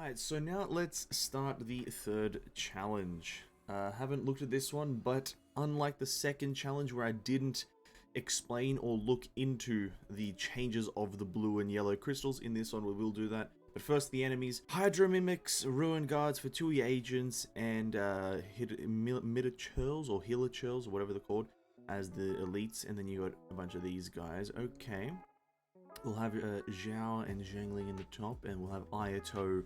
Alright, so now let's start the third challenge. Haven't looked at this one, but unlike the second challenge where I didn't explain or look into the changes of the blue and yellow crystals, in this one we will do that. But first, the enemies: Hydro Mimics, Ruin Guards for 2 of your agents, and Midachurls or Healerchurls, or whatever they're called, as the elites, and then you got a bunch of these guys. Okay. We'll have Zhao and Zhangli in the top, and we'll have Ayato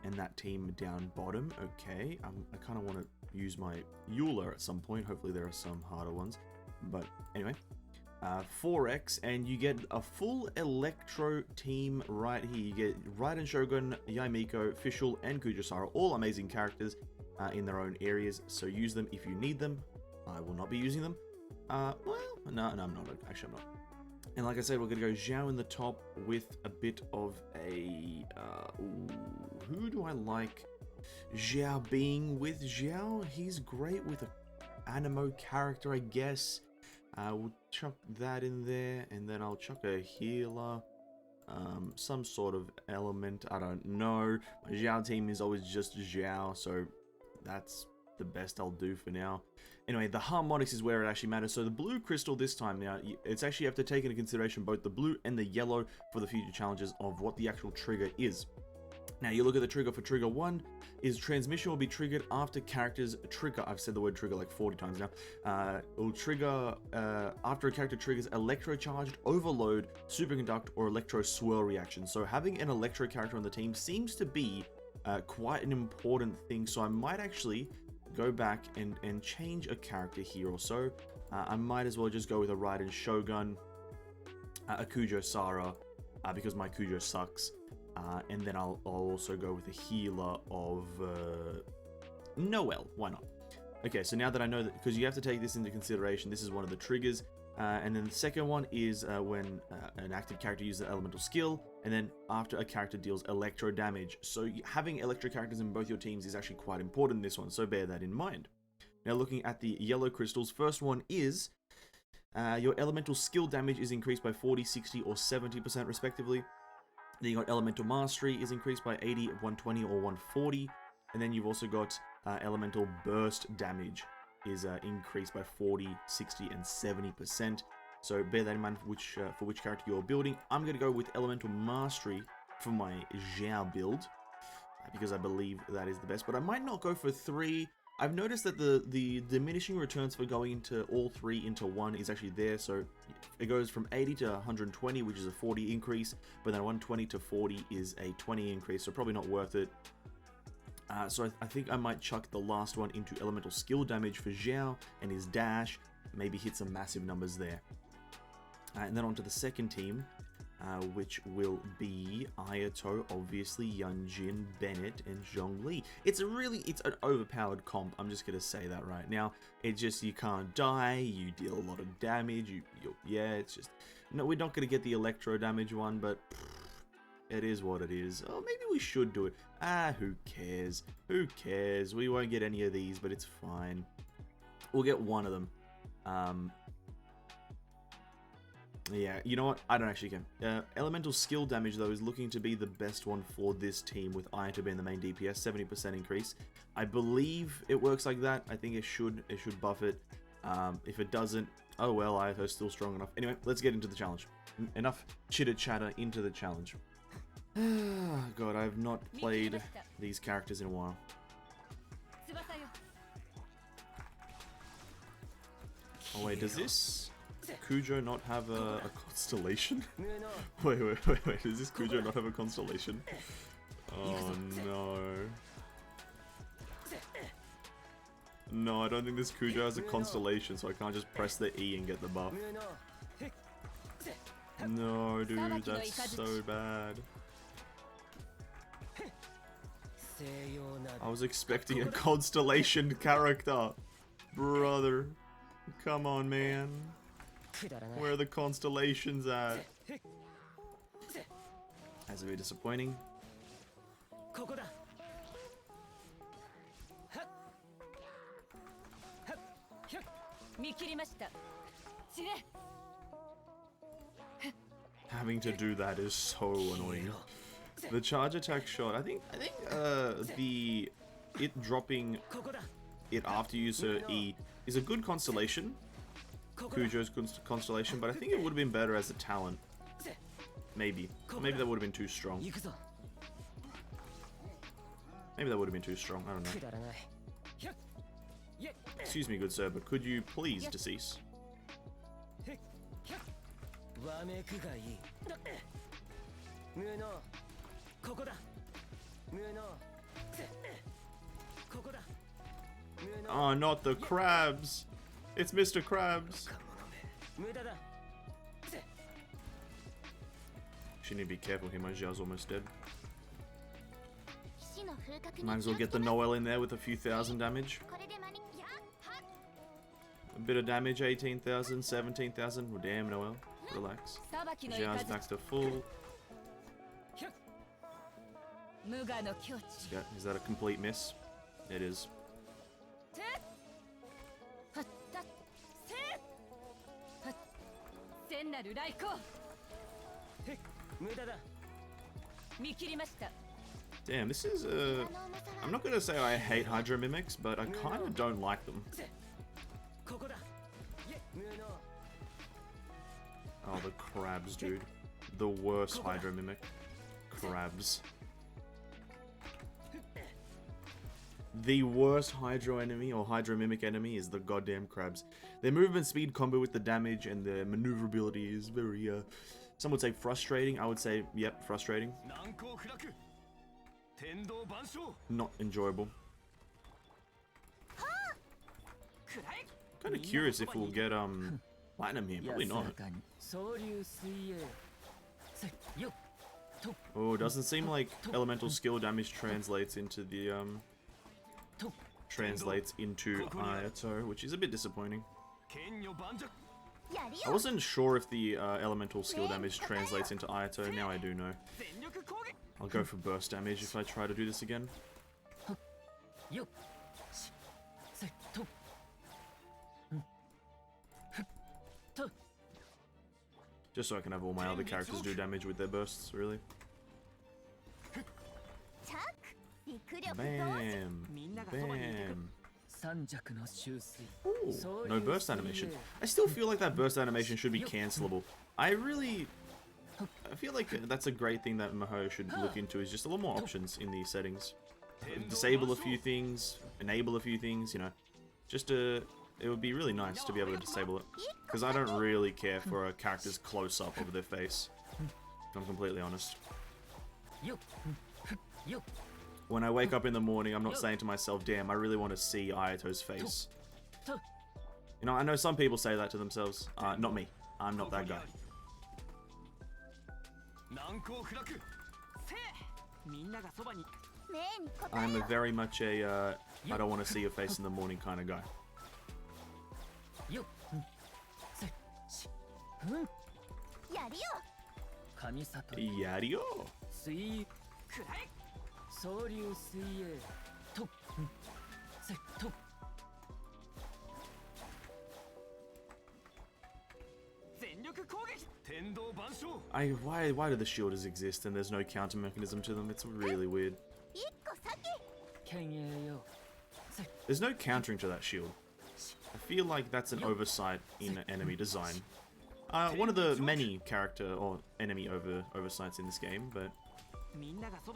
and that team down bottom. Okay, I kind of want to use my Euler at some point. Hopefully there are some harder ones. But anyway, 4x, and you get a full electro team right here. You get Raiden Shogun, Miko, Fishl, and Kujou Sara, all amazing characters in their own areas. So use them if you need them. I will not be using them. Well, no, I'm not. Actually, I'm not. And like I said, we're going to go Zhao in the top with a bit of a... who do I like Zhao being with? Zhao, he's great with an animo character, I guess. We'll chuck that in there, and then I'll chuck a healer. Some sort of element, I don't know. My Zhao team is always just Zhao, so that's the best I'll do for now. Anyway, the harmonics is where it actually matters. So the blue crystal this time, now it's actually, you have to take into consideration both the blue and the yellow for the future challenges of what the actual trigger is. Now you look at the trigger for trigger 1 is transmission will be triggered after characters trigger. I've said the word trigger like 40 times now. It will trigger after a character triggers electrocharged, overload, superconduct, or electro swirl reaction. So having an electro character on the team seems to be quite an important thing. So I might actually go back and change a character here or so. I might as well just go with a Raiden Shogun, a Kujou Sara, because my Kujou sucks. And then I'll also go with a healer of Noel. Why not? Okay, so now that I know that, because you have to take this into consideration, this is one of the triggers. And then the second one is when an active character uses an elemental skill, and then after a character deals electro damage. So having electro characters in both your teams is actually quite important in this one, so bear that in mind. Now looking at the yellow crystals, first one is your elemental skill damage is increased by 40, 60, or 70% respectively. Then you got elemental mastery is increased by 80, 120, or 140. And then you've also got elemental burst damage is increased by 40, 60, and 70%. So bear that in mind for which character you're building. I'm going to go with elemental mastery for my Zhao build, because I believe that is the best. But I might not go for 3. I've noticed that the diminishing returns for going into all 3 into 1 is actually there. So it goes from 80 to 120, which is a 40 increase. But then 120 to 40 is a 20 increase. So probably not worth it. So I think I might chuck the last one into elemental skill damage for Zhao and his dash. Maybe hit some massive numbers there. And then onto the second team, which will be Ayato, obviously, Yunjin, Bennett, and Zhongli. It's an overpowered comp. I'm just gonna say that right now. It's just, you can't die, you deal a lot of damage. Yeah, it's just, no, we're not gonna get the electro damage one, but it is what it is. Oh, maybe we should do it. Who cares? Who cares? We won't get any of these, but it's fine. We'll get one of them. Yeah, you know what? I don't actually care. Elemental skill damage, though, is looking to be the best one for this team, with Ayato being the main DPS, 70% increase. I believe it works like that. I think it should buff it. If it doesn't, oh well, Ayato's still strong enough. Anyway, let's get into the challenge. Enough chitter-chatter, into the challenge. God, I have not played these characters in a while. Oh wait, does this Kujou not have a constellation? Wait, does this Kujou not have a constellation? Oh no. No, I don't think this Kujou has a constellation, so I can't just press the E and get the buff. No, dude, that's so bad. I was expecting a constellation character. Brother. Come on, man. Where are the constellations at? That's a bit disappointing. Having to do that is so annoying. The charge attack shot. I think it dropping it after you use her E is a good constellation. Kujou's constellation, but I think it would have been better as a talent. Maybe. Or maybe that would have been too strong. Maybe that would have been too strong. I don't know. Excuse me, good sir, but could you please decease? Oh, not the crabs! It's Mr. Krabs! She need to be careful here, my Xiao's almost dead. Might as well get the Noel in there with a few thousand damage. A bit of damage, 18,000, 17,000. Well, damn, Noel. Relax. Xiao's back to full. Yeah, is that a complete miss? It is. Damn, this is I'm not gonna say I hate Hydro Mimics, but I kind of don't like them. Oh, the crabs, dude. The worst Hydro Mimic. Crabs. The worst Hydro enemy, or Hydro Mimic enemy, is the goddamn crabs. Their movement speed combo with the damage and their maneuverability is very, some would say frustrating. I would say, yep, frustrating. Not enjoyable. Kind of curious if we'll get, platinum here. Probably not. Oh, doesn't seem like elemental skill damage translates into the, Ayato, which is a bit disappointing. I wasn't sure if the elemental skill damage translates into Ayato. Now I do know. I'll go for burst damage if I try to do this again. Just so I can have all my other characters do damage with their bursts, really. Bam! Bam! Ooh, no burst animation. I still feel like that burst animation should be cancelable. I feel like that's a great thing that Maho should look into, is just a lot more options in these settings. Disable a few things, enable a few things, you know. Just it would be really nice to be able to disable it. Because I don't really care for a character's close-up of their face. If I'm completely honest. When I wake up in the morning, I'm not saying to myself, damn, I really want to see Ayato's face. You know, I know some people say that to themselves. Not me. I'm not that guy. I'm a very much a, I don't want to see your face in the morning kind of guy. Yario? Why do the shielders exist and there's no counter mechanism to them? It's really weird. There's no countering to that shield. I feel like that's an oversight in enemy design. One of the many character or enemy oversights in this game, but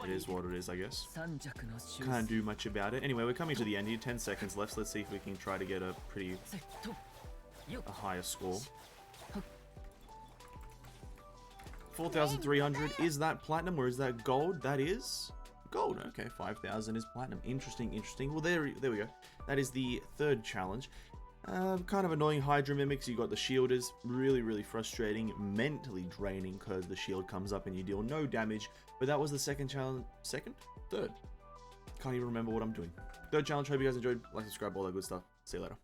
it is what it is, I guess. Can't do much about it. Anyway, we're coming to the end here. 10 seconds left. Let's see if we can try to get a higher score. 4,300. Is that platinum or is that gold? That is gold. Okay, 5,000 is platinum. Interesting, interesting. Well, there we go. That is the third challenge. Kind of annoying Hydra Mimics. You got the shielders. Really, really frustrating. Mentally draining because the shield comes up and you deal no damage. But that was the second challenge. Second? Third. Can't even remember what I'm doing. Third challenge. Hope you guys enjoyed. Like, subscribe, all that good stuff. See you later.